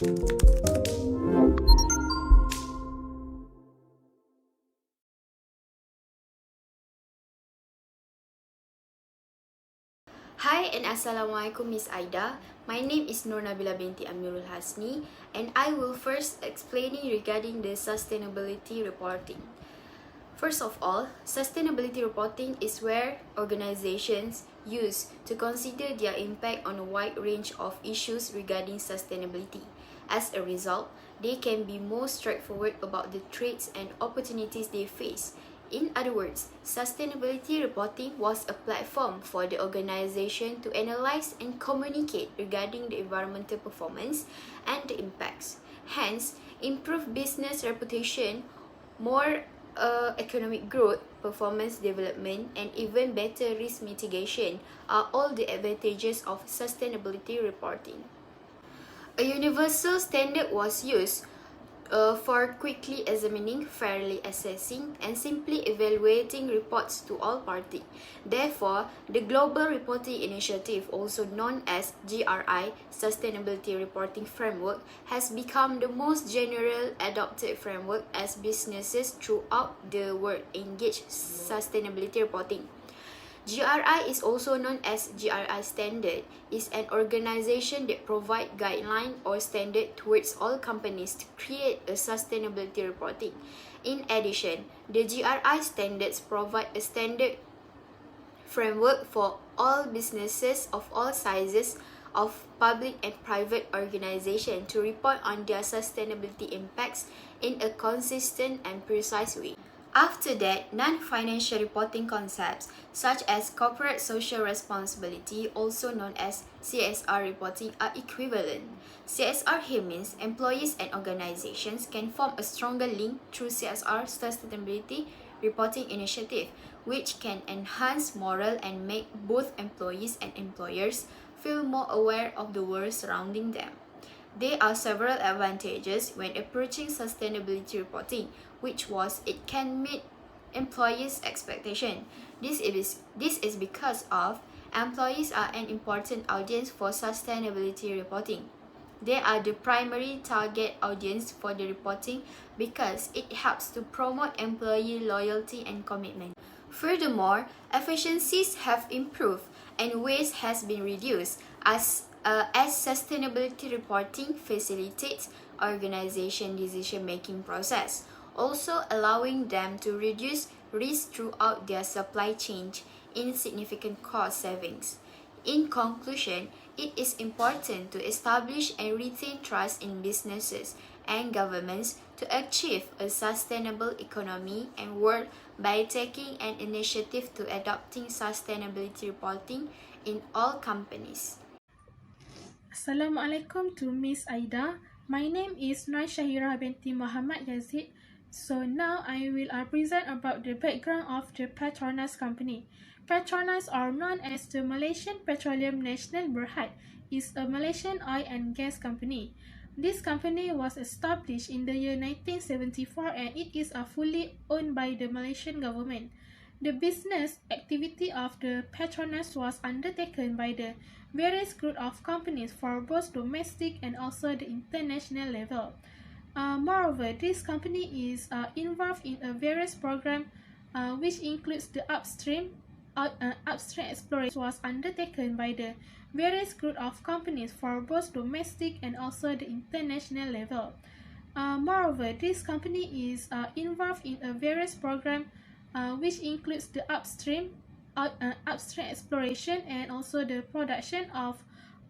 Hi and Assalamualaikum Miss Aida. My name is Nur Nabila binti Amirul Hasni and I will first explaining regarding the sustainability reporting. First of all, sustainability reporting is where organizations use to consider their impact on a wide range of issues regarding sustainability. As a result, they can be more straightforward about the threats and opportunities they face. In other words, sustainability reporting was a platform for the organization to analyze and communicate regarding the environmental performance and the impacts. Hence, improve business reputation, more economic growth, performance development, and even better risk mitigation are all the advantages of sustainability reporting. A universal standard was used for quickly examining, fairly assessing, and simply evaluating reports to all parties. Therefore, the Global Reporting Initiative, also known as GRI, Sustainability Reporting Framework, has become the most general adopted framework as businesses throughout the world engage sustainability reporting. GRI is also known as GRI Standard, is an organization that provides guidelines or standards towards all companies to create a sustainability reporting. In addition, the GRI standards provide a standard framework for all businesses of all sizes of public and private organizations to report on their sustainability impacts in a consistent and precise way. After that, non-financial reporting concepts such as corporate social responsibility, also known as CSR reporting, are equivalent. CSR here means employees and organizations can form a stronger link through CSR sustainability reporting initiative, which can enhance morale and make both employees and employers feel more aware of the world surrounding them. There are several advantages when approaching sustainability reporting, which was it can meet employees' expectation. This is because of employees are an important audience for sustainability reporting. They are the primary target audience for the reporting because it helps to promote employee loyalty and commitment. Furthermore, efficiencies have improved and waste has been reduced as sustainability reporting facilitates organization decision-making process, also allowing them to reduce risk throughout their supply chain in significant cost savings. In conclusion, it is important to establish and retain trust in businesses and governments to achieve a sustainable economy and world by taking an initiative to adopting sustainability reporting in all companies. Assalamualaikum to Miss Aida. My name is Nur Shahira binti Muhammad Yazid. So now I will present about the background of the Petronas company. Petronas, are known as the Malaysian Petroleum National Berhad, is a Malaysian oil and gas company. This company was established in the year 1974 and it is fully owned by the Malaysian government. The business activity of the Petronas was undertaken by the various group of companies for both domestic and also the international level. Moreover, this company is involved in a various program which includes the upstream exploration was undertaken by the various group of companies for both domestic and also the international level. Moreover, this company is involved in a various program which includes the upstream exploration and also the production of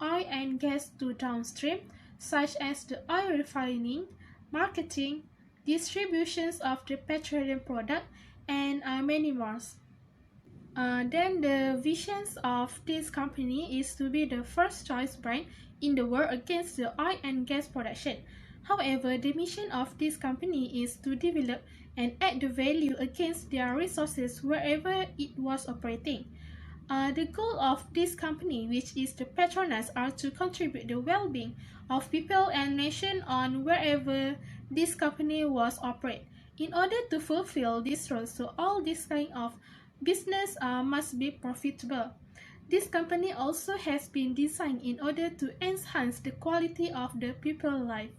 oil and gas to downstream, such as the oil refining, marketing, distributions of the petroleum product, and many more. Then the visions of this company is to be the first choice brand in the world against the oil and gas production. However, the mission of this company is to develop and add the value against their resources wherever it was operating. The goal of this company, which is the Petronas, are to contribute the well-being of people and nation on wherever this company was operate. In order to fulfill this role, so all this kind of business must be profitable. This company also has been designed in order to enhance the quality of the people's life.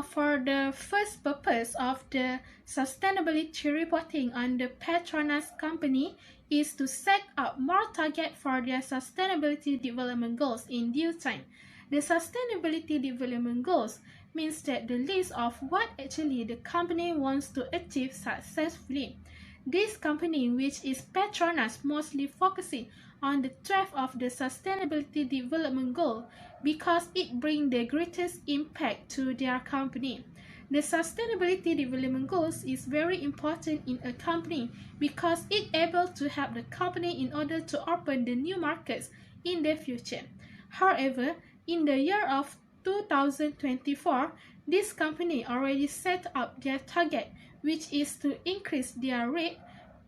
For the first purpose of the sustainability reporting on the Petronas company is to set up more target for their sustainability development goals in due time. The sustainability development goals means that the list of what actually the company wants to achieve successfully. This company, which is Petronas, mostly focusing on the 12 of the sustainability development goal because it brings the greatest impact to their company. The sustainability development goals is very important in a company because it able to help the company in order to open the new markets in the future. However, in the year of 2024, this company already set up their target, which is to increase their rate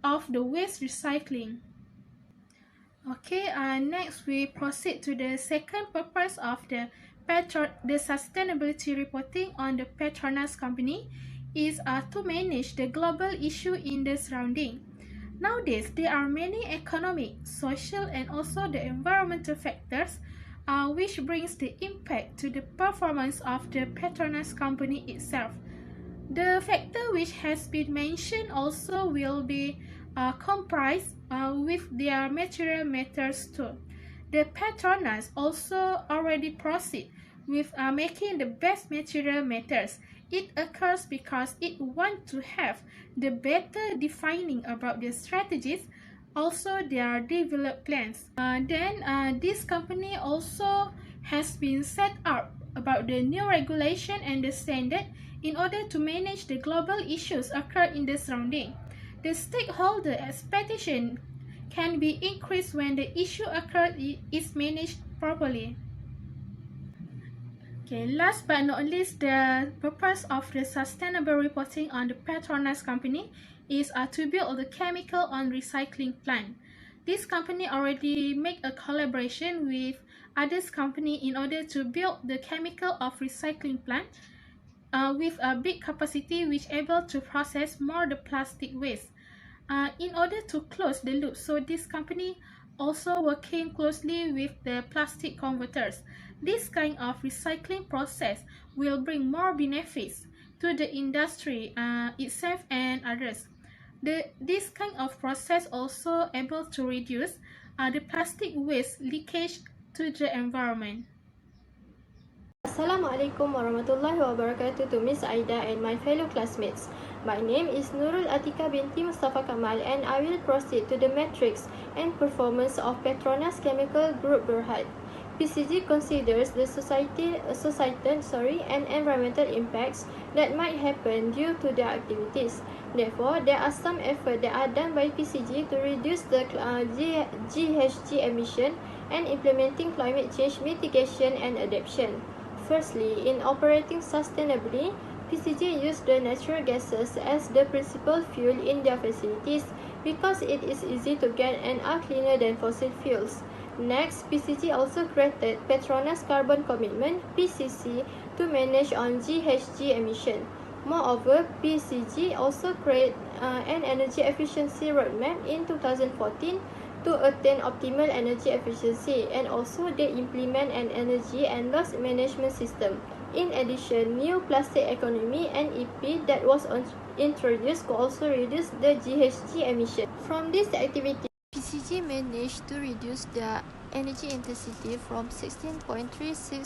of the waste recycling. Okay, next we proceed to the second purpose of the sustainability reporting on the Petronas company is to manage the global issue in the surrounding. Nowadays, there are many economic, social, and also the environmental factors which brings the impact to the performance of the Petronas company itself. The factor which has been mentioned also will be comprised with their material matters too. The Petronas also already proceed with making the best material matters. It occurs because it wants to have the better defining about their strategies, also their developed plans. Then this company also has been set up about the new regulation and the standard in order to manage the global issues occur in the surrounding. The stakeholder expectation can be increased when the issue is managed properly. Okay, last but not least, the purpose of the sustainable reporting on the Petronas company is to build the chemical on recycling plant. This company already make a collaboration with others company in order to build the chemical of recycling plant with a big capacity which able to process more the plastic waste. In order to close the loop, so this company also working closely with the plastic converters. This kind of recycling process will bring more benefits to the industry itself and others. This kind of process also able to reduce the plastic waste leakage to the environment. Assalamualaikum warahmatullahi wabarakatuh to Miss Aida and my fellow classmates. My name is Nurul Atika binti Mustafa Kamal and I will proceed to the metrics and performance of Petronas Chemical Group Berhad. PCG considers the societal and environmental impacts that might happen due to their activities. Therefore, there are some efforts that are done by PCG to reduce the GHG emission and implementing climate change mitigation and adaptation. Firstly, in operating sustainably, PCG used the natural gases as the principal fuel in their facilities because it is easy to get and are cleaner than fossil fuels. Next, PCG also created Petronas Carbon Commitment (PCC) to manage on GHG emission. Moreover, PCG also created an energy efficiency roadmap in 2014 to attain optimal energy efficiency, and also they implement an energy and loss management system. In addition, new plastic economy and EP that was introduced could also reduce the GHG emission. From this activity, PCG managed to reduce their energy intensity from 16.36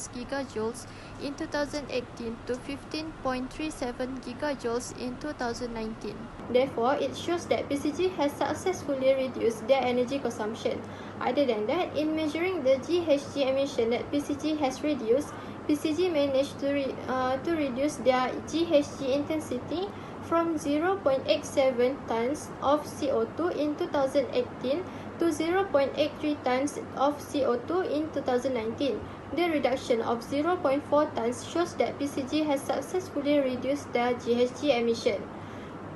gigajoules in 2018 to 15.37 gigajoules in 2019. Therefore, it shows that PCG has successfully reduced their energy consumption. Other than that, in measuring the GHG emission that PCG has reduced, PCG managed to reduce their GHG intensity from 0.87 tons of CO2 in 2018 to 0.83 tons of CO2 in 2019. The reduction of 0.4 tons shows that PCG has successfully reduced the GHG emission.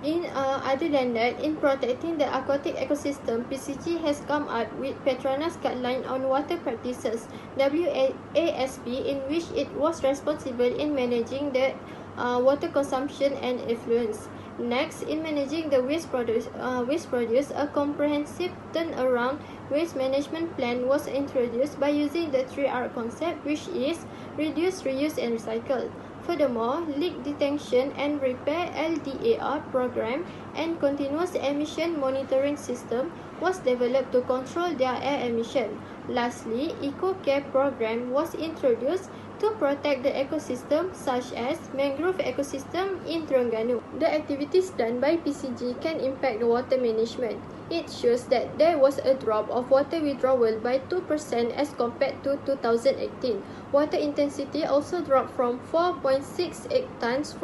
Other than that, in protecting the aquatic ecosystem, PCG has come up with Petronas Guideline on Water Practices (WASP), in which it was responsible in managing the water consumption and effluents. Next, in managing the waste produce, a comprehensive turnaround waste management plan was introduced by using the 3R concept, which is reduce, reuse, and recycle. Furthermore, leak detection and repair (LDAR) program and continuous emission monitoring system was developed to control their air emission. Lastly, eco-care program was introduced to protect the ecosystem, such as mangrove ecosystem in Terengganu. The activities done by PCG can impact the water management. It shows that there was a drop of water withdrawal by 2% as compared to 2018. Water intensity also dropped from 4.68 tons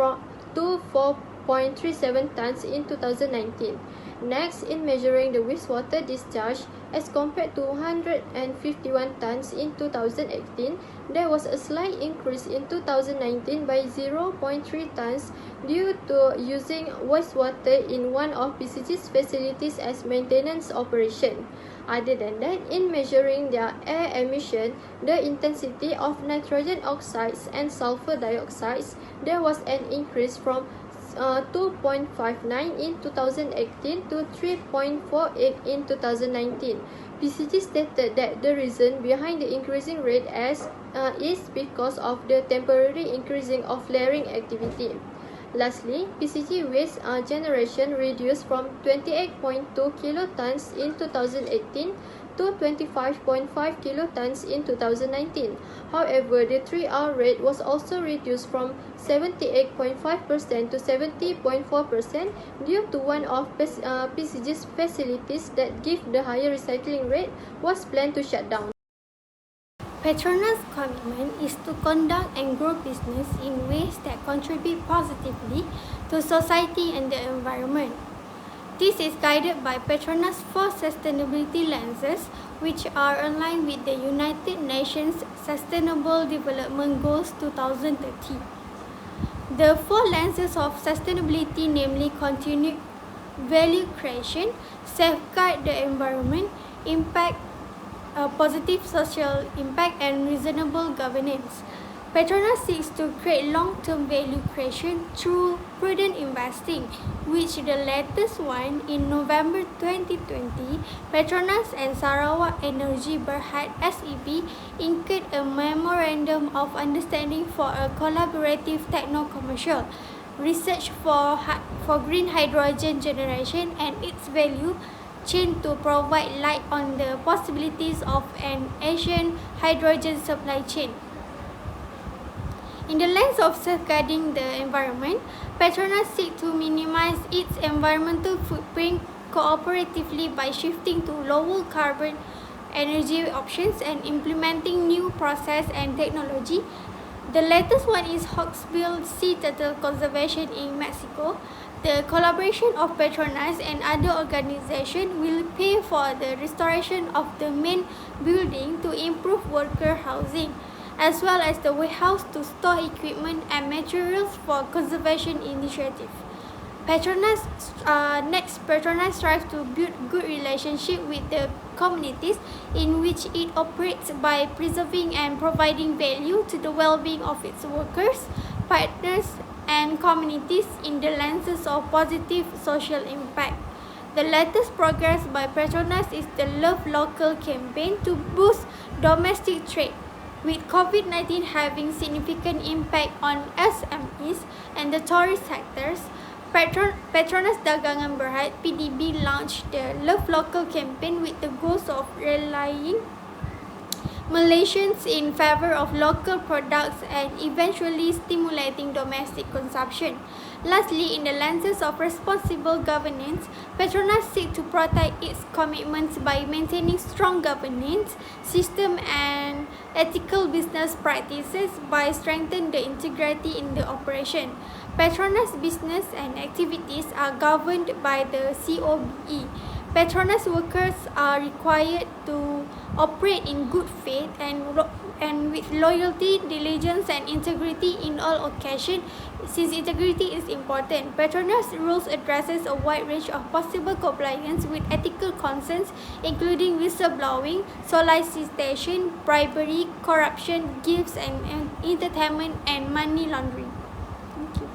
to 4.37 tons in 2019. Next, in measuring the wastewater discharge, as compared to 151 tons in 2018, there was a slight increase in 2019 by 0.3 tons due to using wastewater in one of PCG's facilities as maintenance operation. Other than that, in measuring their air emission, the intensity of nitrogen oxides and sulfur dioxides, there was an increase from 2.59 in 2018 to 3.48 in 2019. PCG stated that the reason behind the increasing rate is because of the temporary increasing of flaring activity. Lastly, PCG waste generation reduced from 28.2 kilotons in 2018 to 25.5 kilotons in 2019. However, the 3R rate was also reduced from 78.5% to 70.4% due to one of PCG's facilities that give the higher recycling rate was planned to shut down. Petronas' commitment is to conduct and grow business in ways that contribute positively to society and the environment. This is guided by Petronas' 4 sustainability lenses, which are aligned with the United Nations Sustainable Development Goals 2030. The 4 lenses of sustainability, namely continued value creation, safeguard the environment, impact, positive social impact, and reasonable governance. Petronas seeks to create long-term value creation through prudent investing, which the latest one in November 2020, Petronas and Sarawak Energy Berhad (SEB) inked a memorandum of understanding for a collaborative techno-commercial research for green hydrogen generation and its value chain to provide light on the possibilities of an Asian hydrogen supply chain. In the lens of safeguarding the environment, Petronas seeks to minimize its environmental footprint cooperatively by shifting to lower carbon energy options and implementing new process and technology. The latest one is Hawksbill Sea Turtle Conservation in Mexico. The collaboration of Petronas and other organizations will pay for the restoration of the main building to improve worker housing, as well as the warehouse to store equipment and materials for conservation initiative. Petronas strives to build good relationship with the communities in which it operates by preserving and providing value to the well-being of its workers, partners, and communities in the lenses of positive social impact. The latest progress by Petronas is the Love Local campaign to boost domestic trade. With COVID-19 having significant impact on SMEs and the tourist sectors, Petronas Dagangan Berhad (PDB) launched the Love Local campaign with the goals of rallying Malaysians in favor of local products and eventually stimulating domestic consumption. Lastly, in the lenses of responsible governance, Petronas seeks to protect its commitments by maintaining strong governance system and ethical business practices by strengthening the integrity in the operation. Petronas business and activities are governed by the COBE. Petronas workers are required to operate in good faith and with loyalty, diligence, and integrity in all occasions. Since integrity is important, Petronas rules addresses a wide range of possible compliance with ethical concerns, including whistleblowing, solicitation, bribery, corruption, gifts and entertainment, and money laundering. Thank you.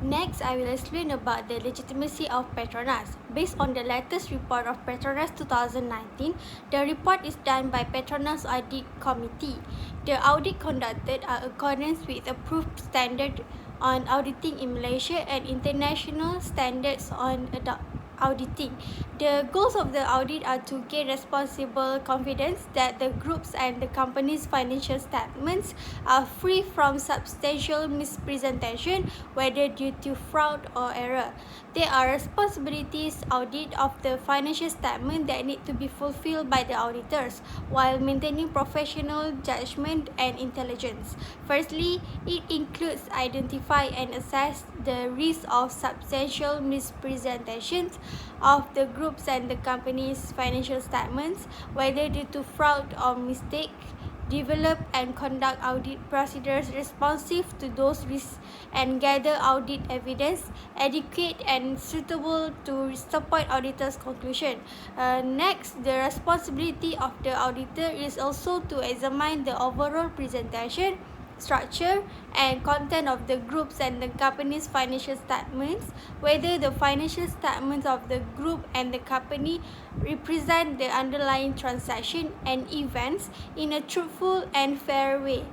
Next, I will explain about the legitimacy of Petronas. Based on the latest report of Petronas 2019, the report is done by Petronas Audit Committee. The audit conducted are accordance with approved standard on auditing in Malaysia and international standards on auditing. The goals of the audit are to gain responsible confidence that the groups and the company's financial statements are free from substantial mispresentation, whether due to fraud or error. There are responsibilities audit of the financial statement that need to be fulfilled by the auditors while maintaining professional judgment and intelligence. Firstly, it includes identify and assess the risk of substantial mispresentations of the groups and the company's financial statements, whether due to fraud or mistake. Develop and conduct audit procedures responsive to those risks and gather audit evidence adequate and suitable to support auditor's conclusion. Next, the responsibility of the auditor is also to examine the overall presentation, structure and content of the groups and the company's financial statements, whether the financial statements of the group and the company represent the underlying transaction and events in a truthful and fair way.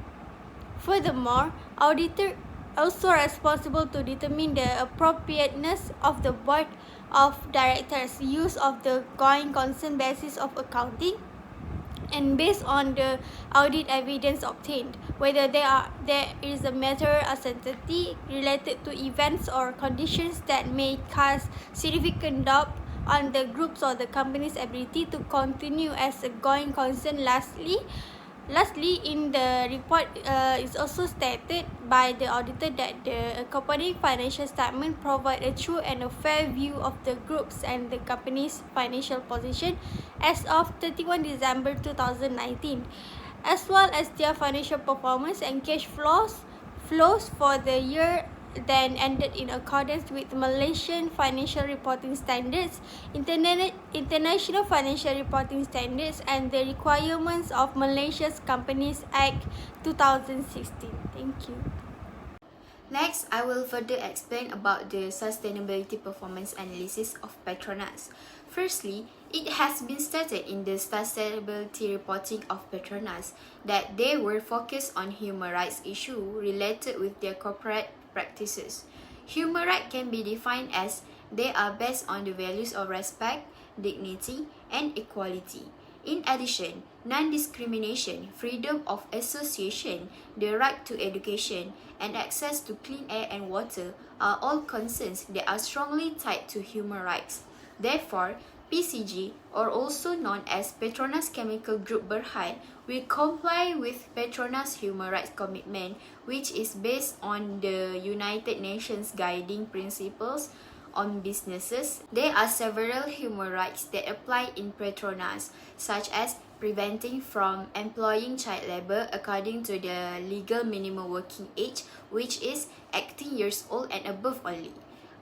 Furthermore, auditor also responsible to determine the appropriateness of the board of directors use of the going concern basis of accounting and based on the audit evidence obtained, whether there is a material uncertainty related to events or conditions that may cause significant doubt on the group's or the company's ability to continue as a going concern. Lastly, in the report, it's also stated by the auditor that the accompanying financial statement provide a true and a fair view of the group's and the company's financial position as of 31 December 2019, as well as their financial performance and cash flows for the year then ended in accordance with Malaysian financial reporting standards, international financial reporting standards, and the requirements of Malaysia's Companies Act 2016. Thank you. Next, I will further explain about the sustainability performance analysis of Petronas. Firstly, it has been stated in the sustainability reporting of Petronas that they were focused on human rights issues related with their corporate practices. Human rights can be defined as they are based on the values of respect, dignity, and equality. In addition, non-discrimination, freedom of association, the right to education, and access to clean air and water are all concerns that are strongly tied to human rights. Therefore, PCG, or also known as Petronas Chemical Group Berhad, will comply with Petronas Human Rights Commitment, which is based on the United Nations Guiding Principles on Businesses. There are several human rights that apply in Petronas, such as preventing from employing child labor according to the legal minimum working age, which is 18 years old and above only.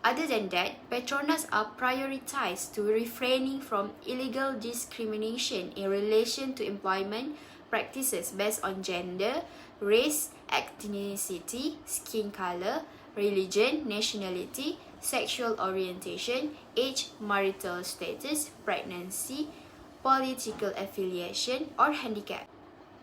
Other than that, Petronas are prioritized to refraining from illegal discrimination in relation to employment practices based on gender, race, ethnicity, skin color, religion, nationality, sexual orientation, age, marital status, pregnancy, political affiliation, or handicap.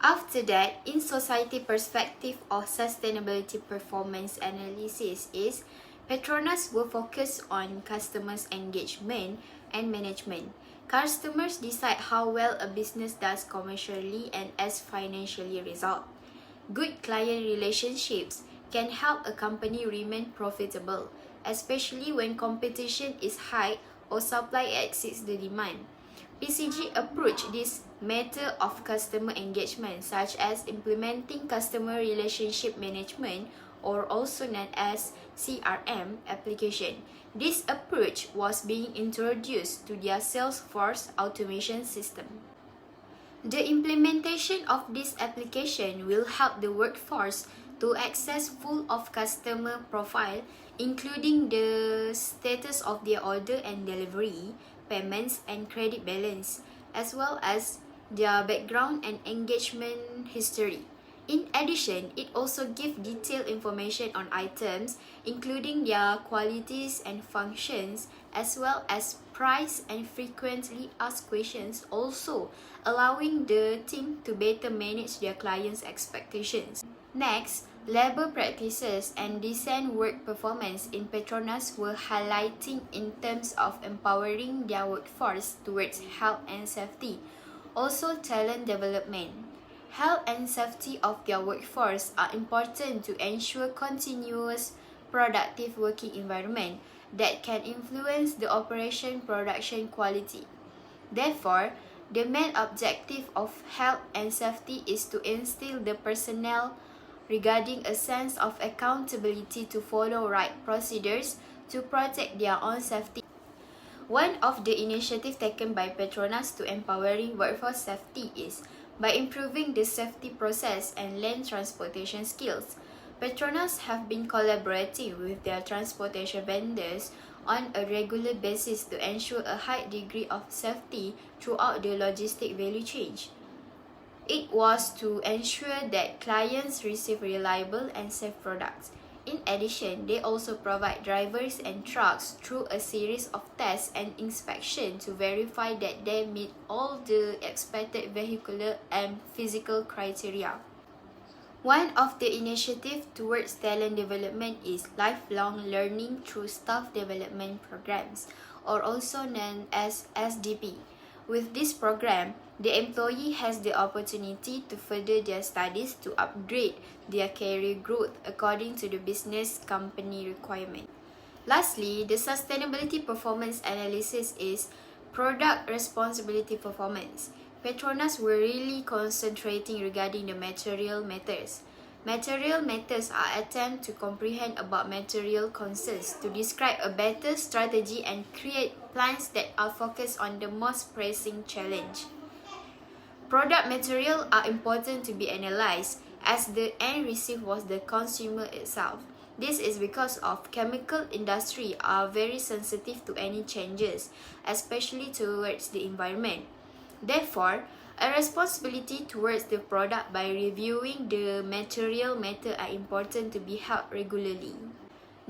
After that, in society perspective of sustainability performance analysis is Petronas will focus on customers' engagement and management. Customers decide how well a business does commercially and as financially result. Good client relationships can help a company remain profitable, especially when competition is high or supply exceeds the demand. PCG approach this matter of customer engagement such as implementing customer relationship management or also known as CRM application. This approach was being introduced to their Salesforce automation system. The implementation of this application will help the workforce to access full of customer profile, including the status of their order and delivery, payments and credit balance, as well as their background and engagement history. In addition, it also gives detailed information on items, including their qualities and functions, as well as price and frequently asked questions, also allowing the team to better manage their clients' expectations. Next, labor practices and decent work performance in Petronas were highlighting in terms of empowering their workforce towards health and safety. Also, talent development. Health and safety of their workforce are important to ensure continuous, productive working environment that can influence the operation production quality. Therefore, the main objective of health and safety is to instill the personnel regarding a sense of accountability to follow right procedures to protect their own safety. One of the initiatives taken by Petronas to empowering workforce safety is by improving the safety process and land transportation skills. Petronas have been collaborating with their transportation vendors on a regular basis to ensure a high degree of safety throughout the logistic value chain. It was to ensure that clients receive reliable and safe products. In addition, they also provide drivers and trucks through a series of tests and inspections to verify that they meet all the expected vehicular and physical criteria. One of the initiatives towards talent development is lifelong learning through staff development programs, or also known as SDP. With this program, the employee has the opportunity to further their studies to upgrade their career growth according to the business company requirement. Lastly, the sustainability performance analysis is product responsibility performance. Petronas were really concentrating regarding the material matters. Material matters are attempts to comprehend about material concerns to describe a better strategy and create plans that are focused on the most pressing challenge. Product material are important to be analyzed as the end receipt was the consumer itself. This is because of chemical industry are very sensitive to any changes, especially towards the environment. Therefore, a responsibility towards the product by reviewing the material matter are important to be held regularly.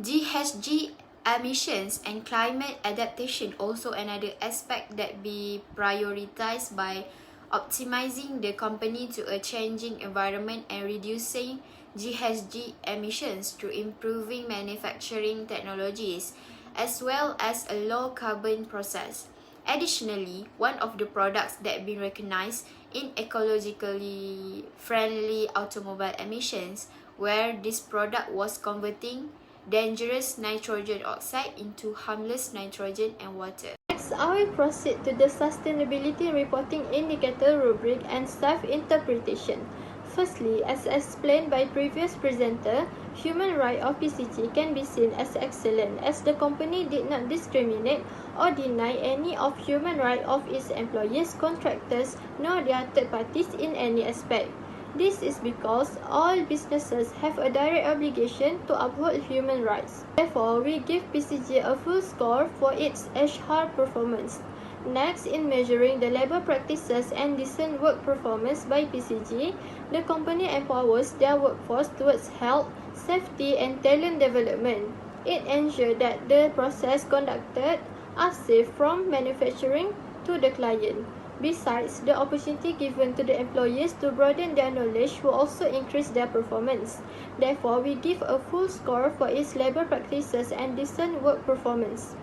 GHG emissions and climate adaptation also another aspect that be prioritized by optimizing the company to a changing environment and reducing GHG emissions through improving manufacturing technologies as well as a low carbon process. Additionally, one of the products that been recognized in ecologically friendly automobile emissions where this product was converting dangerous nitrogen oxide into harmless nitrogen and water. Next, I will proceed to the Sustainability Reporting Indicator rubric and staff interpretation. Firstly, as explained by previous presenter, human right of PCG can be seen as excellent as the company did not discriminate or deny any of human right of its employees, contractors, nor their third parties in any aspect. This is because all businesses have a direct obligation to uphold human rights. Therefore, we give PCG a full score for its HR performance. Next, in measuring the labor practices and decent work performance by PCG, the company empowers their workforce towards health, safety, and talent development. It ensures that the process conducted are safe from manufacturing to the client. Besides, the opportunity given to the employees to broaden their knowledge will also increase their performance. Therefore, we give a full score for its labor practices and decent work performance.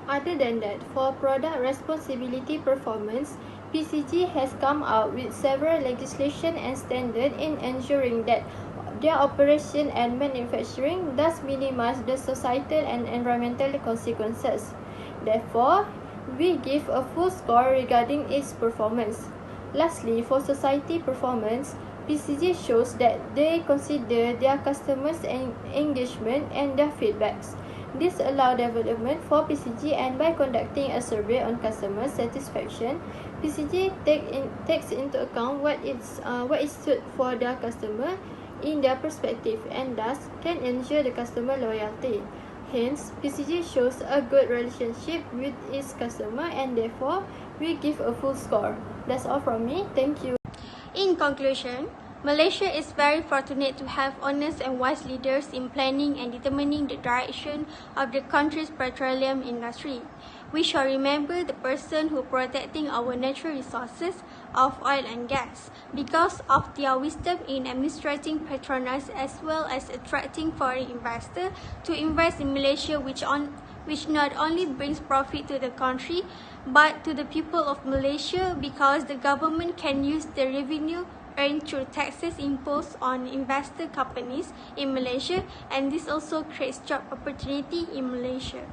Other than that, for product responsibility performance, PCG has come out with several legislation and standards in ensuring that their operation and manufacturing does minimize the societal and environmental consequences. Therefore, we give a full score regarding its performance. Lastly, for society performance, PCG shows that they consider their customers' engagement and their feedbacks. This allows development for PCG, and by conducting a survey on customer satisfaction, PCG takes into account what is suited for their customer in their perspective and thus can ensure the customer loyalty. Hence, PCG shows a good relationship with its customer and therefore we give a full score. That's all from me. Thank you. In conclusion, Malaysia is very fortunate to have honest and wise leaders in planning and determining the direction of the country's petroleum industry. We shall remember the person who protecting our natural resources of oil and gas because of their wisdom in administrating Petronas as well as attracting foreign investors to invest in Malaysia, which not only brings profit to the country but to the people of Malaysia because the government can use the revenue earned through taxes imposed on investor companies in Malaysia, and this also creates job opportunity in Malaysia.